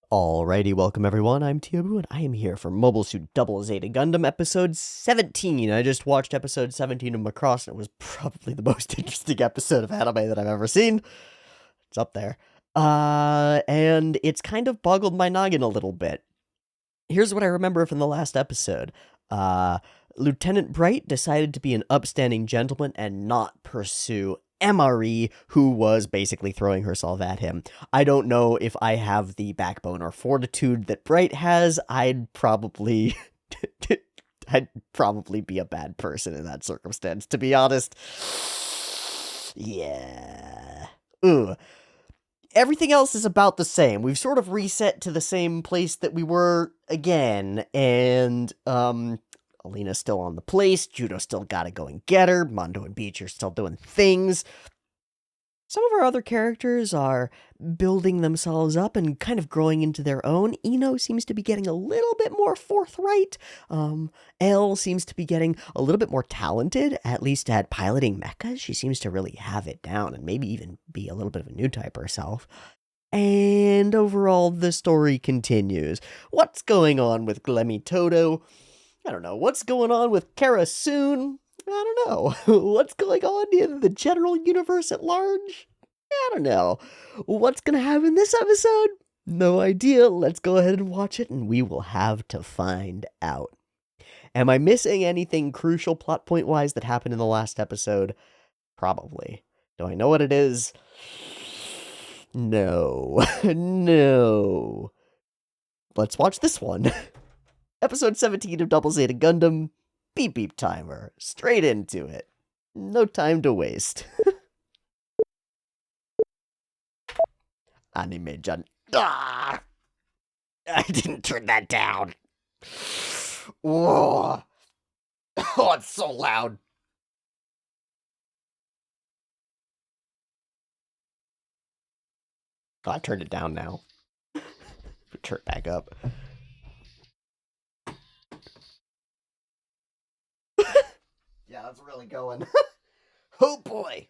Alrighty, welcome everyone. I'm Teeaboo, and I am here for Mobile Suit Double Zeta Gundam episode 17. I just watched episode 17 of Macross, and it was probably the most interesting episode of anime that I've ever seen. It's up there. And it's kind of boggled my noggin a little bit. Here's what I remember from the last episode. Lieutenant Bright decided to be an upstanding gentleman and not pursue Emery, who was basically throwing herself at him. I don't know if I have the backbone or fortitude that Bright has. I'd probably be a bad person in that circumstance, to be honest. Yeah. Ugh. Everything else is about the same. We've sort of reset to the same place that we were again, and Alina's still on the place, Judo still gotta go and get her, Mondo and Beach are still doing things. Some of our other characters are building themselves up and kind of growing into their own. Ino seems to be getting a little bit more forthright. Elle seems to be getting a little bit more talented, at least at piloting mechas. She seems to really have it down and maybe even be a little bit of a new type herself. And overall, the story continues. What's going on with Glemmy Toto? I don't know. What's going on with Kara Soon? I don't know. What's going on in the general universe at large? I don't know. What's gonna happen this episode? No idea. Let's go ahead and watch it, and we will have to find out. Am I missing anything crucial plot point wise that happened in the last episode? Probably. Do I know what it is? No. No. Let's watch this one. Episode 17 of Double Zeta Gundam. Beep beep timer. Straight into it. No time to waste. Anime-jan. Ah! I didn't turn that down. Whoa. Oh, it's so loud. Oh, I turned it down now. Turn it back up. Yeah, that's really going. Oh boy.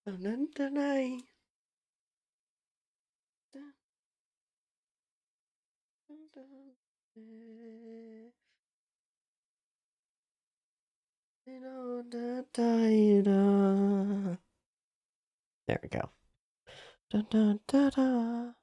There we go. Dun, dun, dun, dun.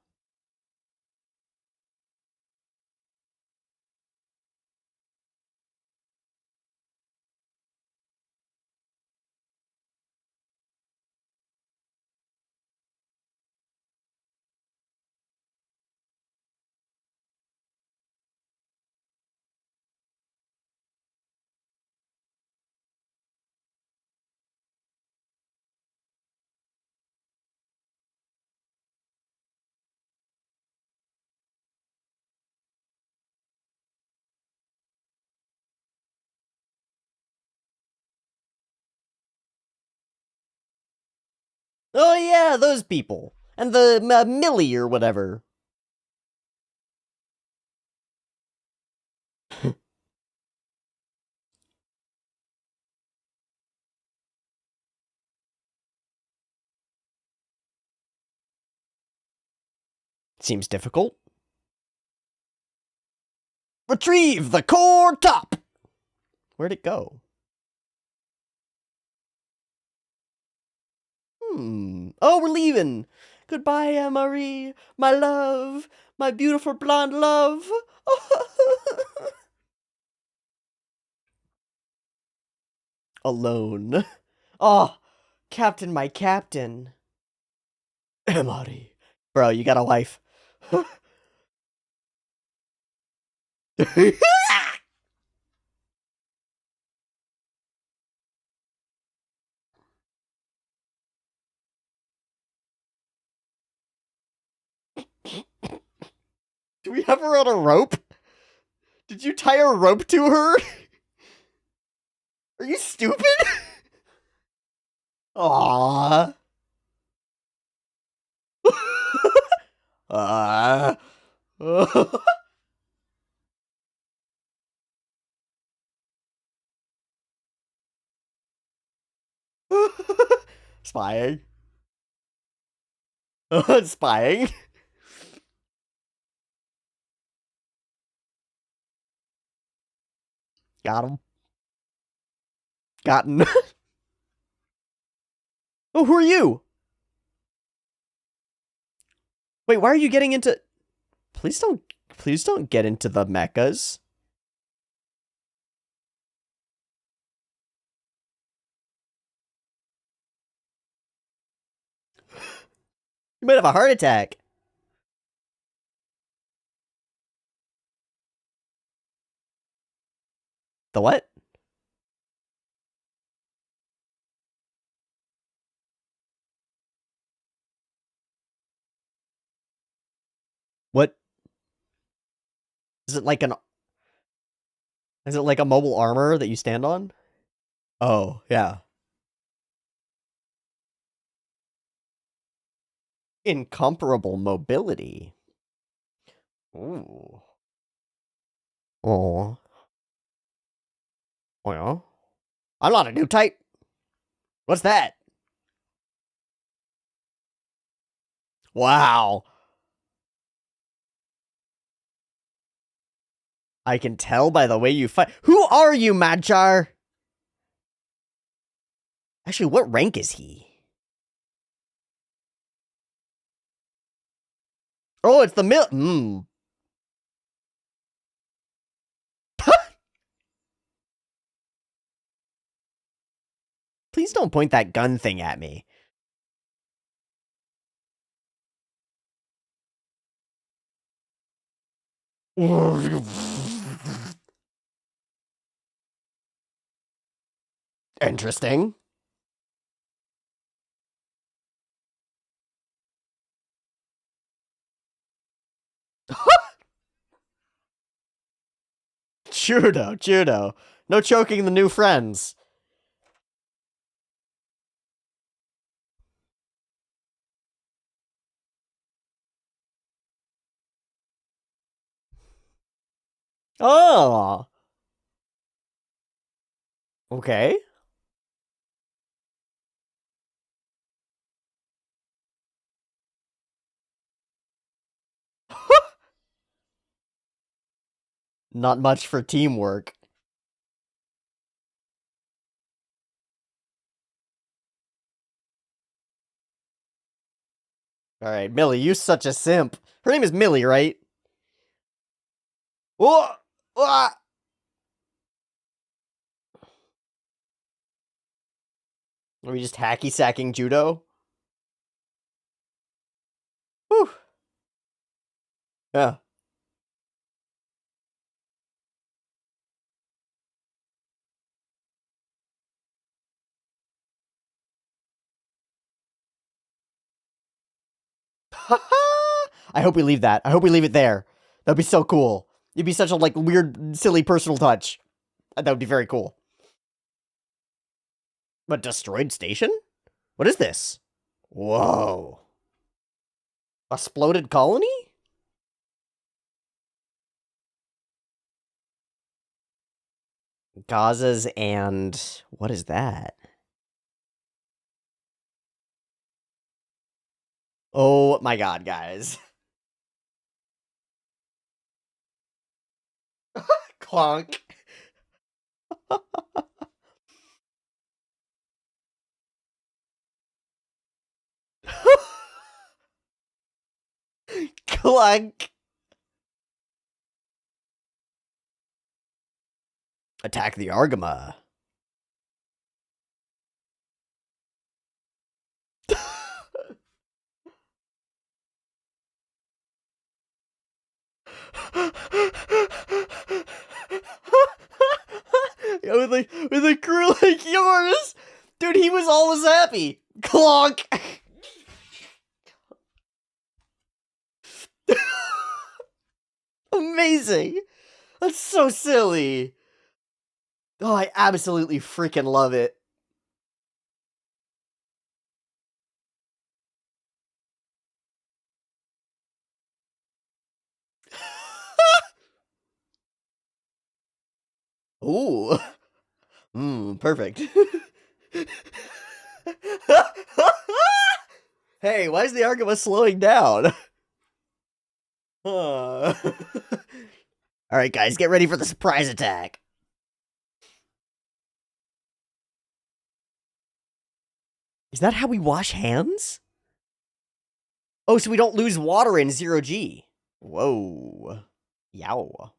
Oh yeah, those people. And the Millie or whatever. Seems difficult. Retrieve the core top! Where'd it go? Oh, we're leaving. Goodbye, Anne-Marie. My love. My beautiful blonde love. Alone. Oh, Captain, my captain. Anne-Marie. Bro, you got a wife. Do we have her on a rope? Did you tie a rope to her? Are you stupid? Aww. Spying. Spying. Got him. Gotten. Oh, who are you? Wait, why are you getting into... Please don't get into the mechas. You might have a heart attack. The what? What? Is it like an... Is it like a mobile armor that you stand on? Oh, yeah. Incomparable mobility. Ooh. Oh. Well. I'm not a new type. What's that? Wow. I can tell by the way you fight. Who are you, Madjar? Actually, what rank is he? Oh, it's the mil... Please don't point that gun thing at me. Interesting. Judo. No choking the new friends. Oh. Okay. Not much for teamwork. Alright, Millie, you such a simp. Her name is Millie, right? Whoa! Ah! Are we just hacky sacking judo? Whew. Yeah. I hope we leave that. I hope we leave it there. That'd be so cool. It'd be such a like weird, silly personal touch. That would be very cool. But destroyed station? What is this? Whoa. A exploded colony? Gazas and... What is that? Oh my god, guys. Clonk. Clunk. Attack the Argama. with a crew like yours, dude, he was always happy. Clonk. Amazing. That's so silly. Oh, I absolutely freaking love it. Ooh. Perfect. Hey, why is the Argama slowing down? All right, guys, get ready for the surprise attack. Is that how we wash hands? Oh, so we don't lose water in 0G. Whoa. Yow.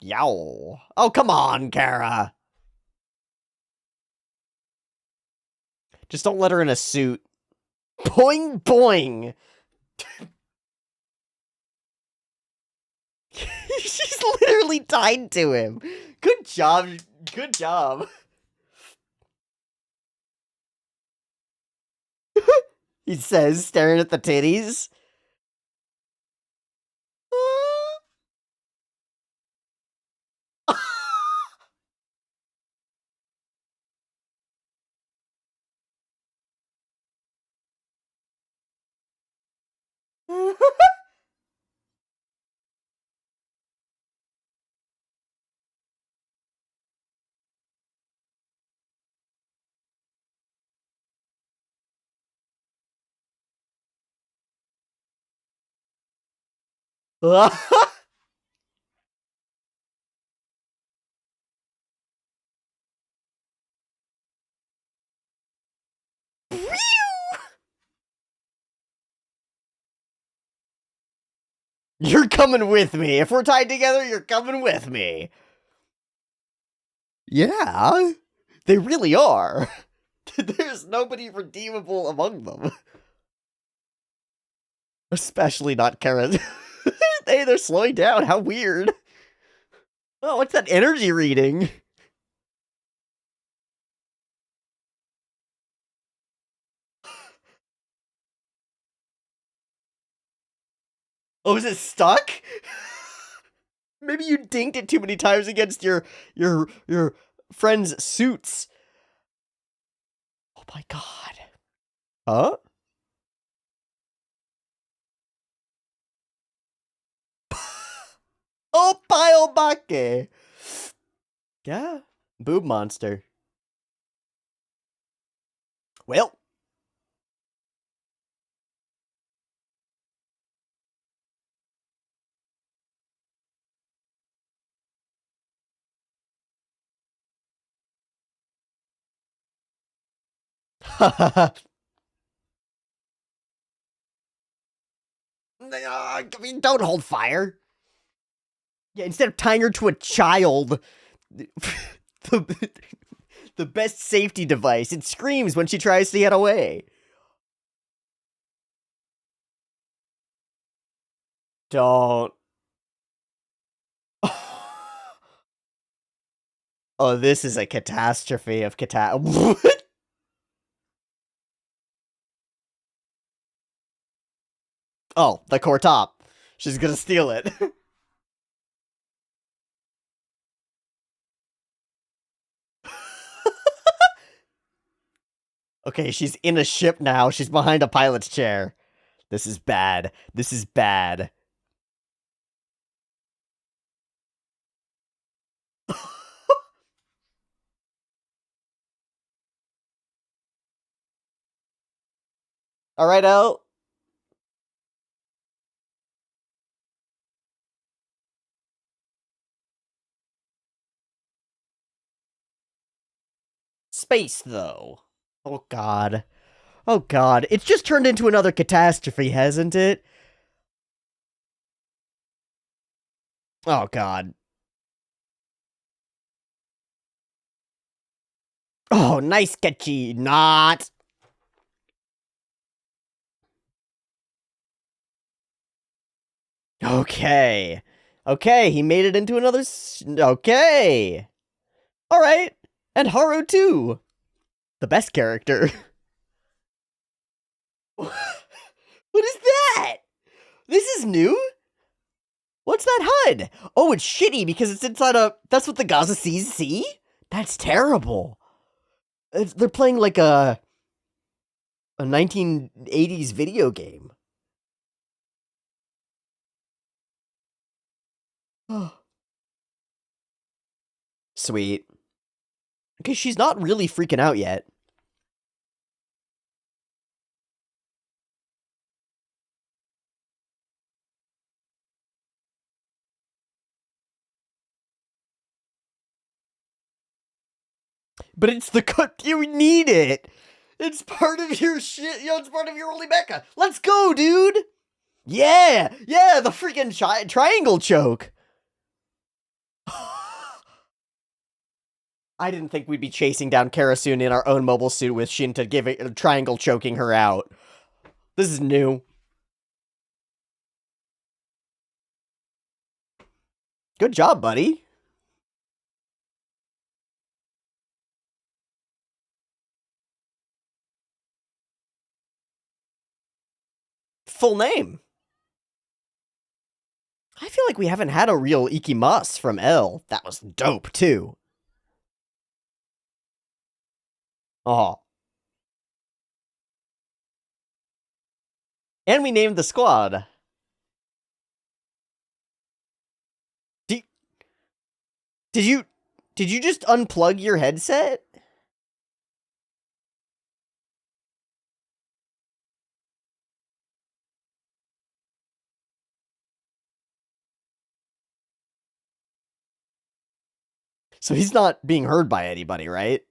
Yow. Oh, come on, Kara. Just don't let her in a suit. Boing, boing. She's literally tied to him. Good job. Good job. He says, staring at the titties. You're coming with me. If we're tied together, you're coming with me. Yeah, they really are. There's nobody redeemable among them. Especially not Kara. Hey, they're slowing down. How weird. Oh, what's that energy reading? Oh, is it stuck? Maybe you dinked it too many times against your friend's suits. Oh my god. Huh? Oh, Piobake. Yeah. Boob monster. Well. I mean, don't hold fire. Yeah, instead of tying her to a child, the, the best safety device, it screams when she tries to get away. Don't. Oh, this is a catastrophe of What? Oh, the core top. She's gonna steal it. Okay, she's in a ship now. She's behind a pilot's chair. This is bad. This is bad. All right, Elle. Space, though. Oh, God. Oh, God. It's just turned into another catastrophe, hasn't it? Oh, God. Oh, nice sketchy. Not. Okay. Okay, he made it into another. Okay. All right. And Haru, too. The best character. What is that? This is new? What's that HUD? Oh, it's shitty because it's inside a. That's what the Gaza Seas see? That's terrible. They're playing like a 1980s video game. Sweet. Okay, she's not really freaking out yet. But it's the cut. You need it. It's part of your shit. It's part of your only mecha. Let's go, dude. Yeah, the freaking triangle choke. I didn't think we'd be chasing down Karasun in our own mobile suit with Shinta giving triangle choking her out. This is new. Good job, buddy. Full name. I feel like we haven't had a real Ikimas from L. That was dope, too. Oh. And we named the squad. Did you just unplug your headset? So he's not being heard by anybody, right?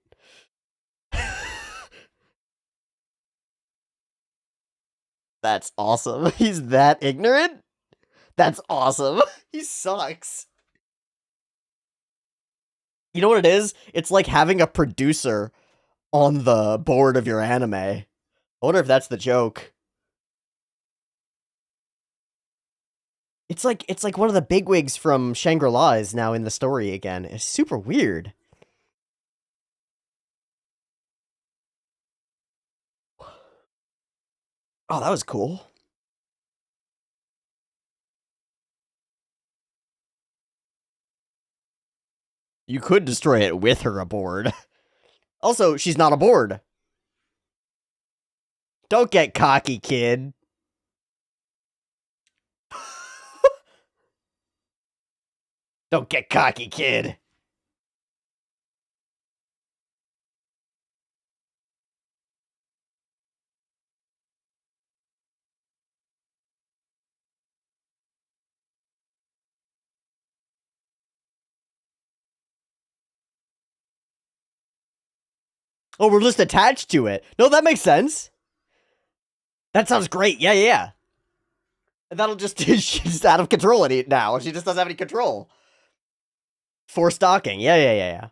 That's awesome. He's that ignorant? That's awesome. He sucks. You know what it is? It's like having a producer on the board of your anime. I wonder if that's the joke. It's like one of the bigwigs from Shangri-La is now in the story again. It's super weird. Oh, that was cool. You could destroy it with her aboard. Also, she's not aboard. Don't get cocky, kid. Don't get cocky, kid. Oh, we're just attached to it. No, that makes sense. That sounds great. Yeah. And that'll just, she's out of control now. She just doesn't have any control. Forced docking. Yeah.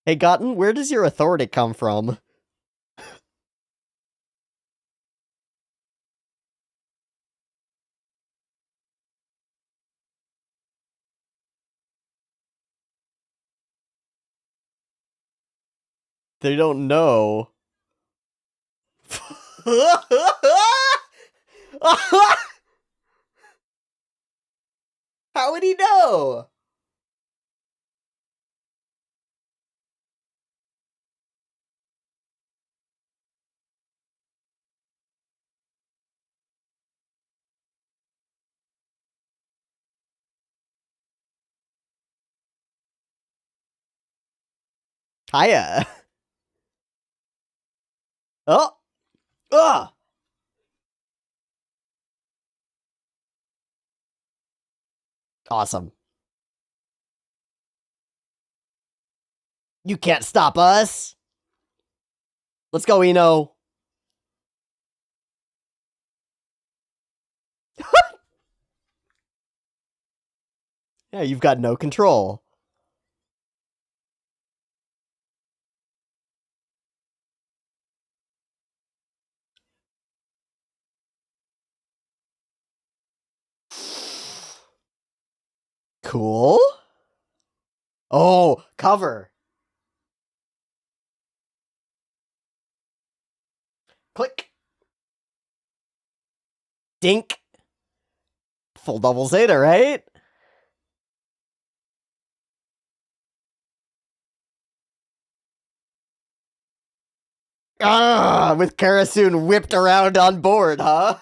Hey, Gotten, where does your authority come from? They don't know. How would he know? Hiya. Oh. Ugh. Awesome. You can't stop us. Let's go, Ino. Yeah, you've got no control. Cool. Oh, cover. Click. Dink. Full double Zeta, right? Ah, with Karasun whipped around on board, huh?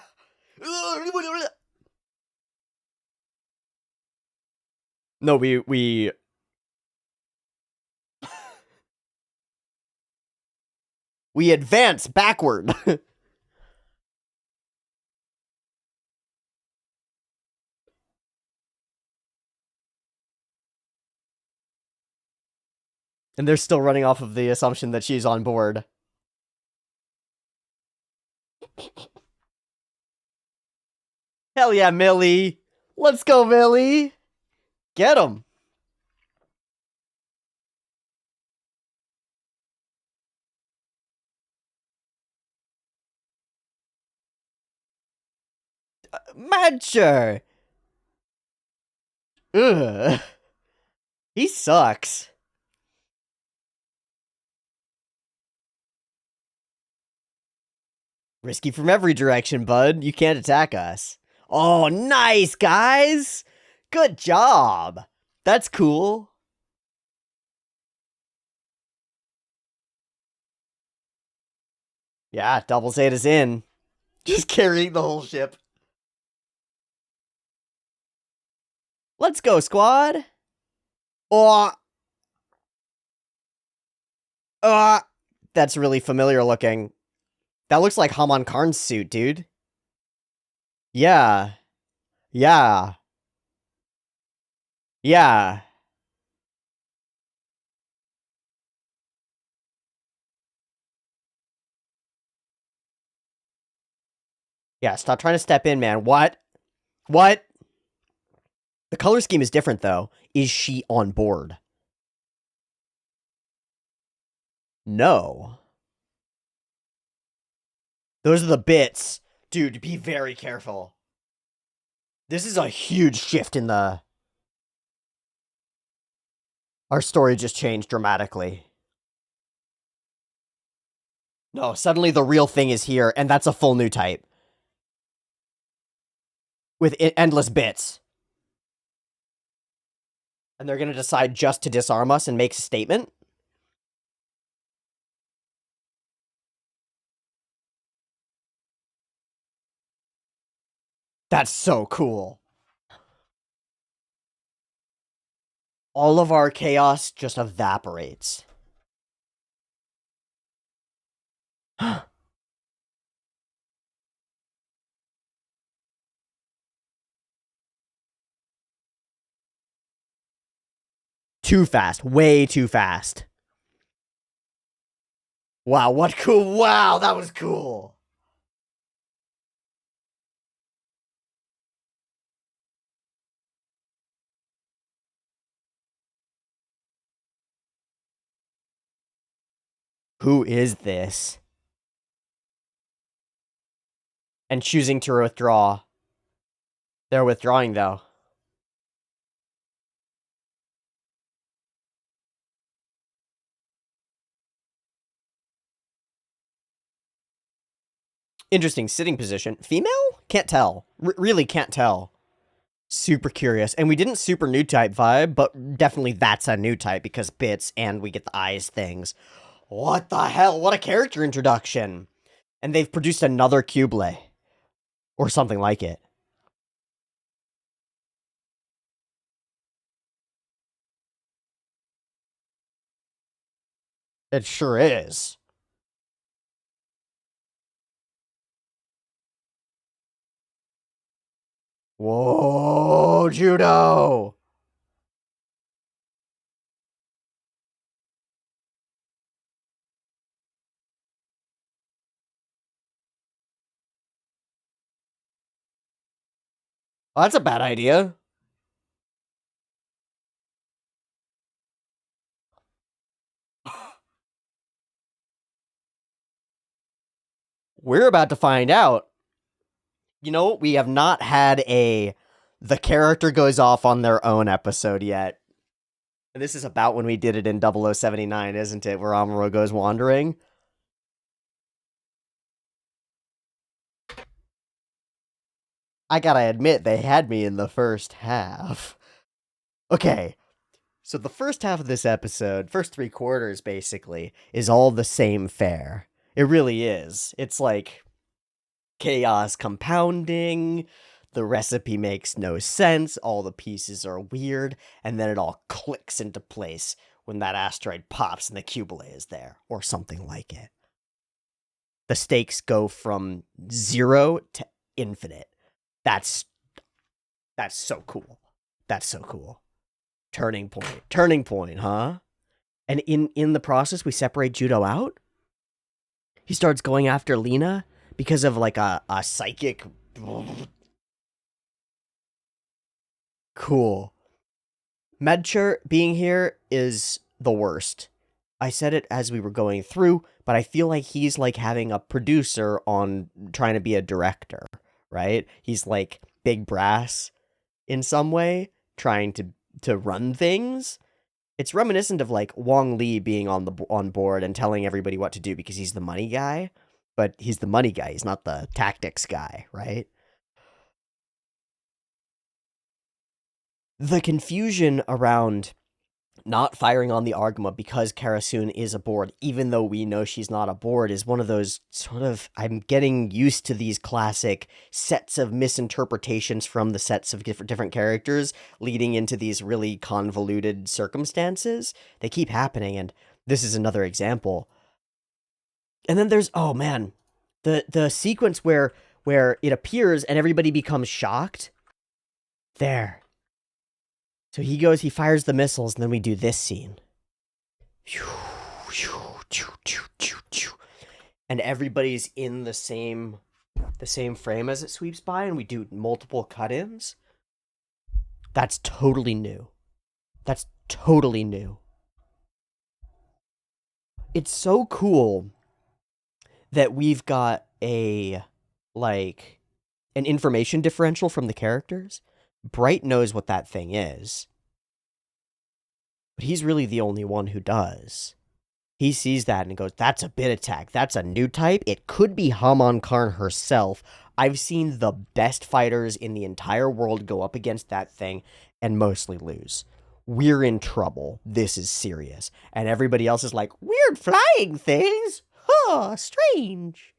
No, we advance backward. And they're still running off of the assumption that she's on board. Hell yeah, Millie! Let's go, Millie! Get him! Madger! Ugh. He sucks. Risky from every direction, bud. You can't attack us. Oh, nice, guys! Good job! That's cool. Yeah, double Zeta's in. Just carrying the whole ship. Let's go, squad! Oh! That's really familiar looking. That looks like Haman Karn's suit, dude. Yeah. Yeah. Yeah. Yeah, stop trying to step in, man. What? What? The color scheme is different, though. Is she on board? No. Those are the bits. Dude, be very careful. This is a huge shift in the... Our story just changed dramatically. No, suddenly the real thing is here, and that's a full new type. With endless bits. And they're gonna decide just to disarm us and make a statement? That's so cool. All of our chaos just evaporates. Too fast. Way too fast. Wow, what cool. Wow, that was cool. Who is this? And choosing to withdraw. They're withdrawing, though. Interesting sitting position. Female? Can't tell. Really can't tell. Super curious. And we didn't super new type vibe, but definitely that's a new type because bits and we get the eyes things. What the hell? What a character introduction. And they've produced another Cublé. Or something like it. It sure is. Whoa, Judo! Oh, that's a bad idea. We're about to find out. You know, we have not had a the character goes off on their own episode yet. And this is about when we did it in 0079, isn't it? Where Amuro goes wandering. I gotta admit, they had me in the first half. Okay, so the first half of this episode, first 3/4 basically, is all the same fare. It really is. It's like chaos compounding, the recipe makes no sense, all the pieces are weird, and then it all clicks into place when that asteroid pops and the Cubalay is there, or something like it. The stakes go from 0 to infinite. That's so cool. That's so cool. Turning point, huh? And in the process, we separate Judo out. He starts going after Lena because of like a psychic. Cool. Medcher being here is the worst. I said it as we were going through, but I feel like he's like having a producer on trying to be a director, right? He's like big brass in some way, trying to run things. It's reminiscent of like Wong Lee being on board and telling everybody what to do because he's the money guy, but he's the money guy. He's not the tactics guy, right? The confusion around not firing on the Argama because Karasun is aboard, even though we know she's not aboard, is one of those sort of, I'm getting used to these classic sets of misinterpretations from the sets of different characters leading into these really convoluted circumstances. They keep happening, and this is another example. And then there's, oh man, the sequence where it appears and everybody becomes shocked. There. So he goes, he fires the missiles, and then we do this scene. And everybody's in the same frame as it sweeps by, and we do multiple cut-ins. That's totally new. That's totally new. It's so cool that we've got an information differential from the characters. Bright knows what that thing is, but he's really the only one who does. He sees that and goes, that's a bit attack. That's a new type. It could be Haman Karn herself. I've seen the best fighters in the entire world go up against that thing and mostly lose. We're in trouble. This is serious. And everybody else is like, weird flying things? Huh, strange.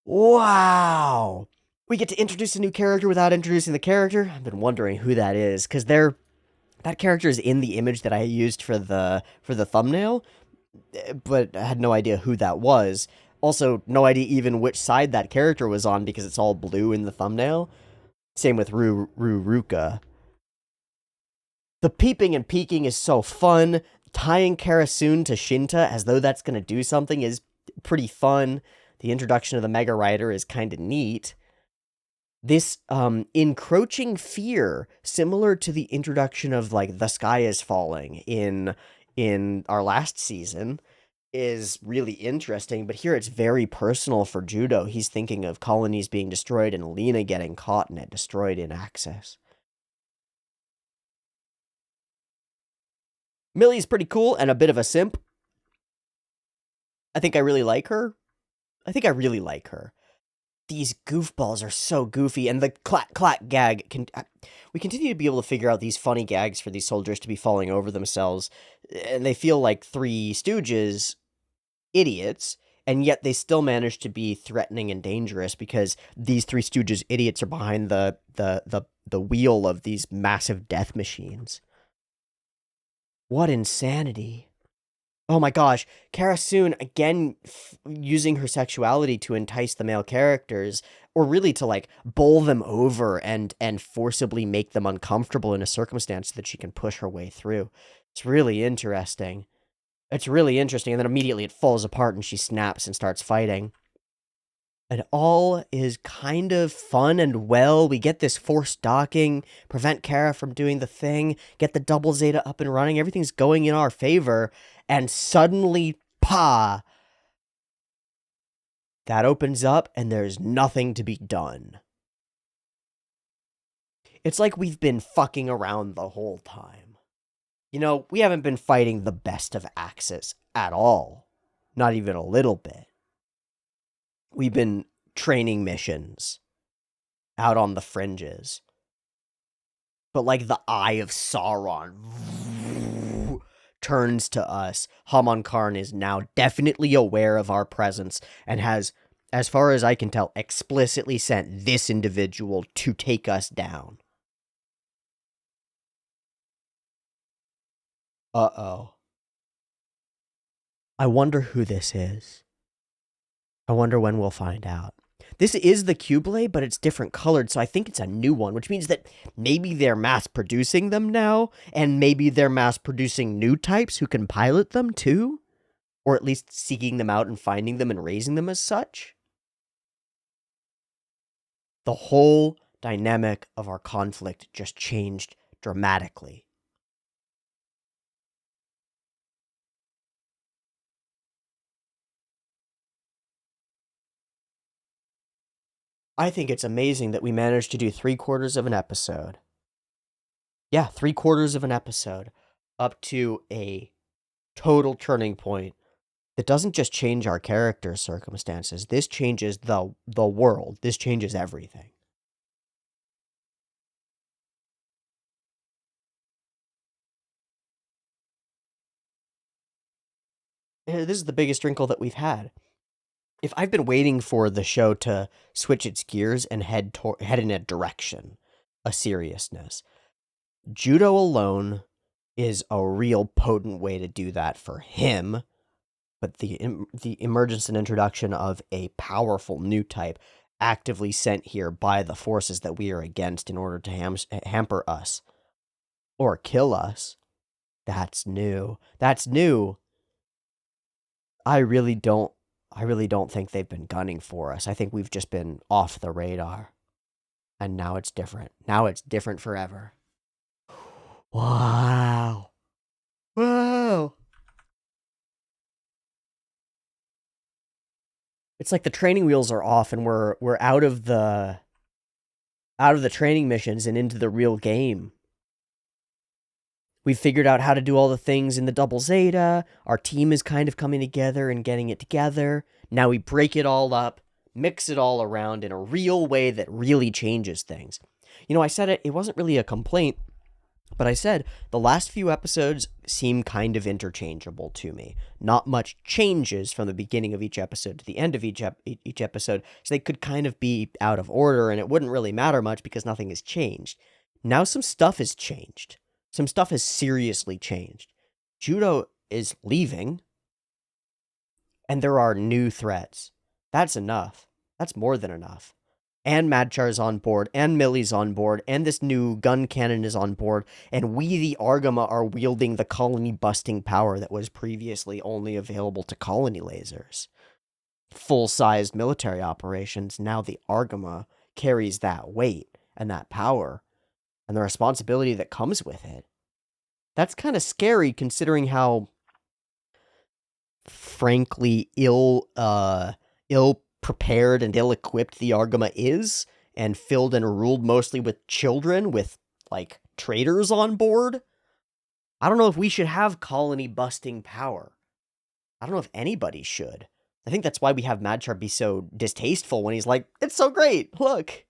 Wow. We get to introduce a new character without introducing the character. I've been wondering who that is, because that character is in the image that I used for the thumbnail, but I had no idea who that was. Also, no idea even which side that character was on, because it's all blue in the thumbnail. Same with Ruka. The peeping and peeking is so fun. Tying Karasun to Shinta as though that's going to do something is pretty fun. The introduction of the Mega Rider is kind of neat. This encroaching fear, similar to the introduction of like the sky is falling in our last season, is really interesting. But here it's very personal for Judo. He's thinking of colonies being destroyed and Lena getting caught and destroyed in Axis. Millie's pretty cool and a bit of a simp. I think I really like her. These goofballs are so goofy, and the clack gag we continue to be able to figure out these funny gags for these soldiers to be falling over themselves, and they feel like Three Stooges idiots, and yet they still manage to be threatening and dangerous because these Three Stooges idiots are behind the wheel of these massive death machines. What insanity. Oh my gosh, Karasun, again, using her sexuality to entice the male characters, or really to, like, bowl them over and forcibly make them uncomfortable in a circumstance so that she can push her way through. It's really interesting. And then immediately it falls apart and she snaps and starts fighting. And all is kind of fun and well. We get this forced docking, prevent Kara from doing the thing, get the double Zeta up and running. Everything's going in our favor. And suddenly, that opens up and there's nothing to be done. It's like we've been fucking around the whole time. You know, we haven't been fighting the best of Axis at all. Not even a little bit. We've been training missions out on the fringes. But like the Eye of Sauron turns to us. Haman Karn is now definitely aware of our presence and has, as far as I can tell, explicitly sent this individual to take us down. Uh-oh. I wonder who this is. I wonder when we'll find out. This is the Q-Blade, but it's different colored, so I think it's a new one, which means that maybe they're mass producing them now, and maybe they're mass producing new types who can pilot them too, or at least seeking them out and finding them and raising them as such. The whole dynamic of our conflict just changed dramatically. I think it's amazing that we managed to do 3/4 of an episode. Yeah, 3/4 of an episode up to a total turning point that doesn't just change our character circumstances. This changes the world. This changes everything. This is the biggest wrinkle that we've had. If I've been waiting for the show to switch its gears and head in a direction, a seriousness, judo alone is a real potent way to do that for him. But the emergence and introduction of a powerful new type actively sent here by the forces that we are against in order to hamper us or kill us, that's new. That's new. I really don't think they've been gunning for us. I think we've just been off the radar. And now it's different. Now it's different forever. Wow. Wow. It's like the training wheels are off and we're out of the training missions and into the real game. We've figured out how to do all the things in the Double Zeta. Our team is kind of coming together and getting it together. Now we break it all up, mix it all around in a real way that really changes things. You know, I said it wasn't really a complaint, but I said the last few episodes seem kind of interchangeable to me. Not much changes from the beginning of each episode to the end of each episode, so they could kind of be out of order and it wouldn't really matter much because nothing has changed. Now some stuff has changed. Some stuff has seriously changed. Judo is leaving, and there are new threats. That's enough. That's more than enough. And Madchar's on board, and Millie's on board, and this new gun cannon is on board, and we, the Argama, are wielding the colony-busting power that was previously only available to colony lasers. Full-sized military operations, now the Argama carries that weight and that power, and the responsibility that comes with it. That's kind of scary considering how frankly ill prepared and ill-equipped the Argama is, and filled and ruled mostly with children with, like, traitors on board. I don't know if we should have colony-busting power. I don't know if anybody should. I think that's why we have Madchar be so distasteful when he's like, it's so great, look!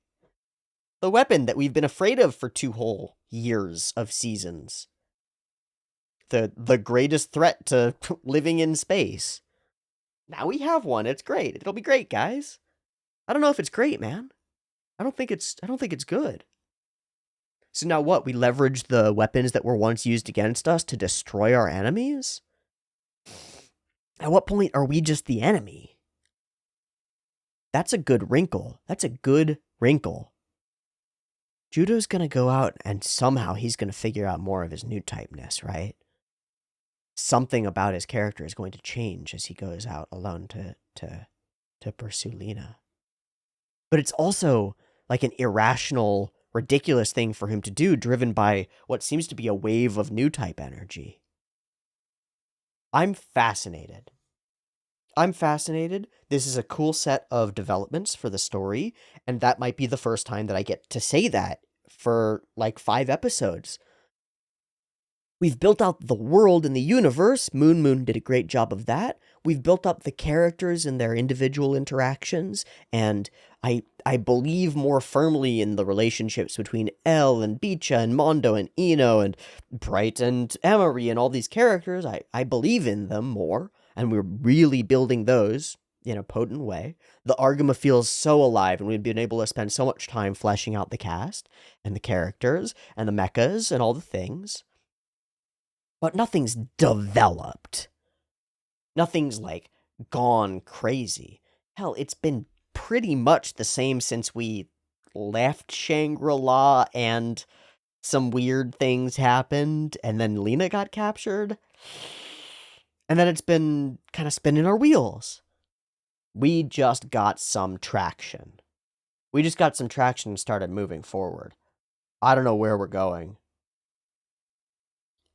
The weapon that we've been afraid of for 2 whole years of seasons. The greatest threat to living in space. Now we have one. It's great. It'll be great, guys. I don't know if it's great, man. I don't think it's good. So now what? We leverage the weapons that were once used against us to destroy our enemies? At what point are we just the enemy? That's a good wrinkle. That's a good wrinkle. Judo's gonna go out and somehow he's gonna figure out more of his new typeness, right? Something about his character is going to change as he goes out alone to pursue Lena. But it's also like an irrational, ridiculous thing for him to do, driven by what seems to be a wave of new type energy. I'm fascinated. This is a cool set of developments for the story, and that might be the first time that I get to say that for like 5 episodes. We've built out the world and the universe. Moon did a great job of that. We've built up the characters and their individual interactions, and I believe more firmly in the relationships between Elle and Bicha and Mondo and Ino and Bright and Emery and all these characters. I believe in them more, and we're really building those in a potent way. The Argama feels so alive, and we've been able to spend so much time fleshing out the cast and the characters and the mechas and all the things. But nothing's developed. Nothing's, like, gone crazy. Hell, it's been pretty much the same since we left Shangri-La and some weird things happened, and then Lena got captured. And then it's been kind of spinning our wheels. We just got some traction. And started moving forward. I don't know where we're going.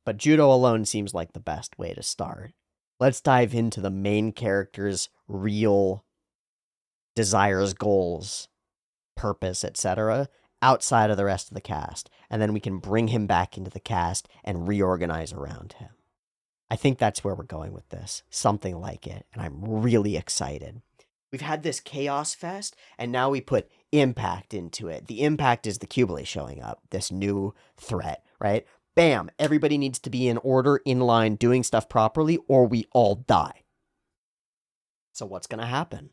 But judo alone seems like the best way to start. Let's dive into the main character's real desires, goals, purpose, etc., outside of the rest of the cast. And then we can bring him back into the cast and reorganize around him. I think that's where we're going with this. Something like it. And I'm really excited. We've had this Chaos Fest, and now we put Impact into it. The Impact is the Qubile showing up, this new threat, right? Bam! Everybody needs to be in order, in line, doing stuff properly, or we all die. So what's going to happen?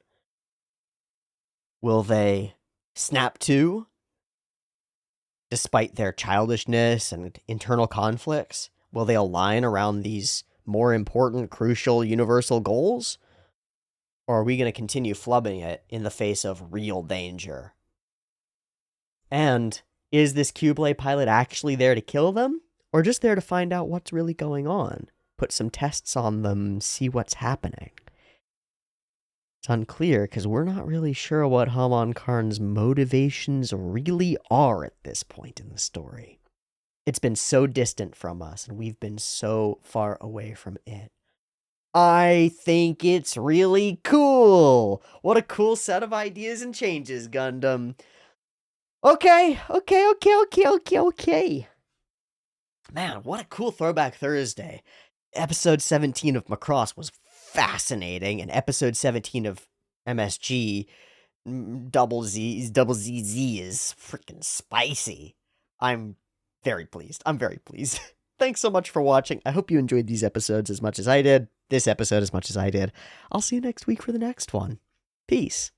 Will they snap to, despite their childishness and internal conflicts? Will they align around these more important, crucial, universal goals? Or are we going to continue flubbing it in the face of real danger? And is this Qubile pilot actually there to kill them? Or just there to find out what's really going on? Put some tests on them, see what's happening. It's unclear because we're not really sure what Haman Karn's motivations really are at this point in the story. It's been so distant from us, and we've been so far away from it. I think it's really cool. What a cool set of ideas and changes, Gundam. Okay. Man, what a cool Throwback Thursday. Episode 17 of Macross was fascinating, and episode 17 of MSG, Double ZZ is freaking spicy. I'm very pleased. Thanks so much for watching. I hope you enjoyed these episodes as much as I did. This episode as much as I did. I'll see you next week for the next one. Peace.